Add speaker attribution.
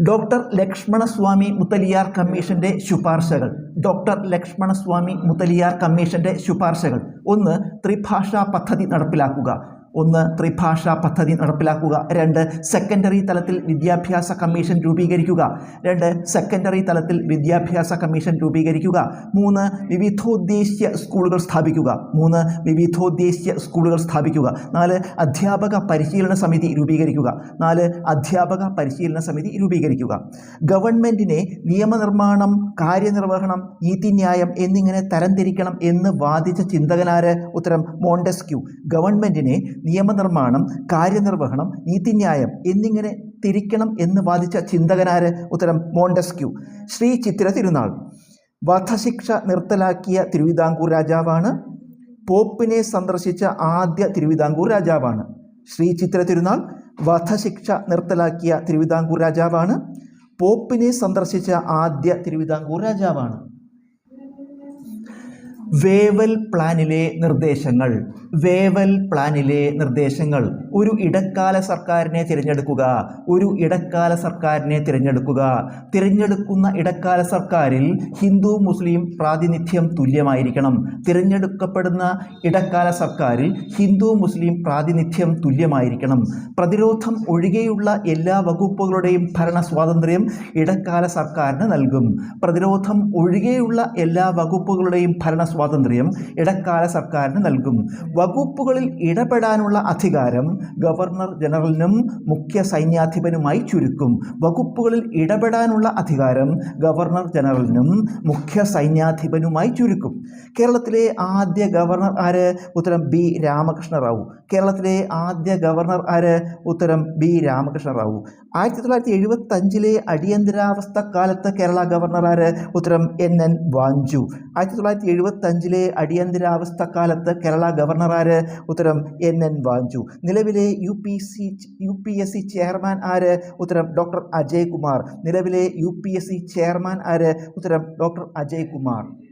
Speaker 1: Doctor Lakshmanaswami മുത്തലിയാർ കമ്മീഷന്റെ ശുപാർശകൾ. Doctor Lakshmanaswami മുത്തലിയാർ കമ്മീഷന്റെ ശുപാർശകൾ: 1. ത്രിഭാഷാ പദ്ധതി നടപ്പിലാക്കുക. 2. സെക്കൻഡറി തലത്തിൽ വിദ്യാഭ്യാസ കമ്മീഷൻ രൂപീകരിക്കുക. 3. വിവിധോദ്ദേശ്യ സ്കൂളുകൾ സ്ഥാപിക്കുക. 4. അധ്യാപക പരിശീലന സമിതി രൂപീകരിക്കുക. ഗവൺമെന്റിനെ നിയമനിർമ്മാണം, കാര്യനിർവഹണം, നീതിന്യായം എന്നിങ്ങനെ തരംതിരിക്കണം എന്ന് വാദിച്ച ചിന്തകനാര്? ഉത്തരം മോണ്ടെസ്ക്യൂ. ഗവൺമെന്റിനെ നിയമനിർമ്മാണം, കാര്യനിർവഹണം, നീതിന്യായം എന്നിങ്ങനെ തിരിക്കണം എന്ന് വാദിച്ച ചിന്തകനാര്? ഉത്തരം മോണ്ടെസ്ക്യൂ. ശ്രീ ചിത്തിര തിരുനാൾ വധശിക്ഷ നിർത്തലാക്കിയ തിരുവിതാംകൂർ രാജാവാണ്. പോപ്പിനെ സന്ദർശിച്ച ആദ്യ തിരുവിതാംകൂർ രാജാവാണ്. ശ്രീ ചിത്തിര തിരുനാൾ വധശിക്ഷ നിർത്തലാക്കിയ തിരുവിതാംകൂർ രാജാവാണ്. പോപ്പിനെ സന്ദർശിച്ച ആദ്യ തിരുവിതാംകൂർ രാജാവാണ്. വേവൽ പ്ലാനിലെ നിർദ്ദേശങ്ങൾ. ഒരു ഇടക്കാല സർക്കാരിനെ തിരഞ്ഞെടുക്കുക. തിരഞ്ഞെടുക്കുന്ന ഇടക്കാല സർക്കാരിൽ ഹിന്ദു മുസ്ലിം പ്രാതിനിധ്യം തുല്യമായിരിക്കണം. തിരഞ്ഞെടുക്കപ്പെടുന്ന ഇടക്കാല സർക്കാരിൽ ഹിന്ദു മുസ്ലിം പ്രാതിനിധ്യം തുല്യമായിരിക്കണം. പ്രതിരോധം ഒഴികെയുള്ള എല്ലാ വകുപ്പുകളുടെയും ഭരണ സ്വാതന്ത്ര്യം ഇടക്കാല സർക്കാരിന് നൽകും. പ്രതിരോധം ഒഴികെയുള്ള എല്ലാ വകുപ്പുകളുടെയും ഭരണ സ്വാതന്ത്ര്യം ഇടക്കാല സർക്കാരിന് നൽകും. വകുപ്പുകളിൽ ഇടപെടാനുള്ള അധികാരം ഗവർണർ ജനറലിനും മുഖ്യ സൈന്യാധിപനുമായി ചുരുക്കും. വകുപ്പുകളിൽ ഇടപെടാനുള്ള അധികാരം ഗവർണർ ജനറലിനും മുഖ്യ സൈന്യാധിപനുമായി ചുരുക്കും. കേരളത്തിലെ ആദ്യ ഗവർണർ ആര്? ഉത്തരം ബി രാമകൃഷ്ണ റാവു. കേരളത്തിലെ ആദ്യ ഗവർണർ ആര്? ഉത്തരം ബി രാമകൃഷ്ണ റാവു. 1975 അടിയന്തരാവസ്ഥ കാലത്ത് കേരള ഗവർണർ ആര്? ഉത്തരം NN വാഞ്ചു. 1975 അടിയന്തരാവസ്ഥ കാലത്ത് കേരള ഗവർണർ ആര്? ഉത്തരം NN വാഞ്ചു. നിലവിലെ UPSC ചെയർമാൻ ആര്? ഉത്തരം ഡോക്ടർ അജയ് കുമാർ. നിലവിലെ UPSC ചെയർമാൻ ആര്? ഉത്തരം ഡോക്ടർ അജയ് കുമാർ.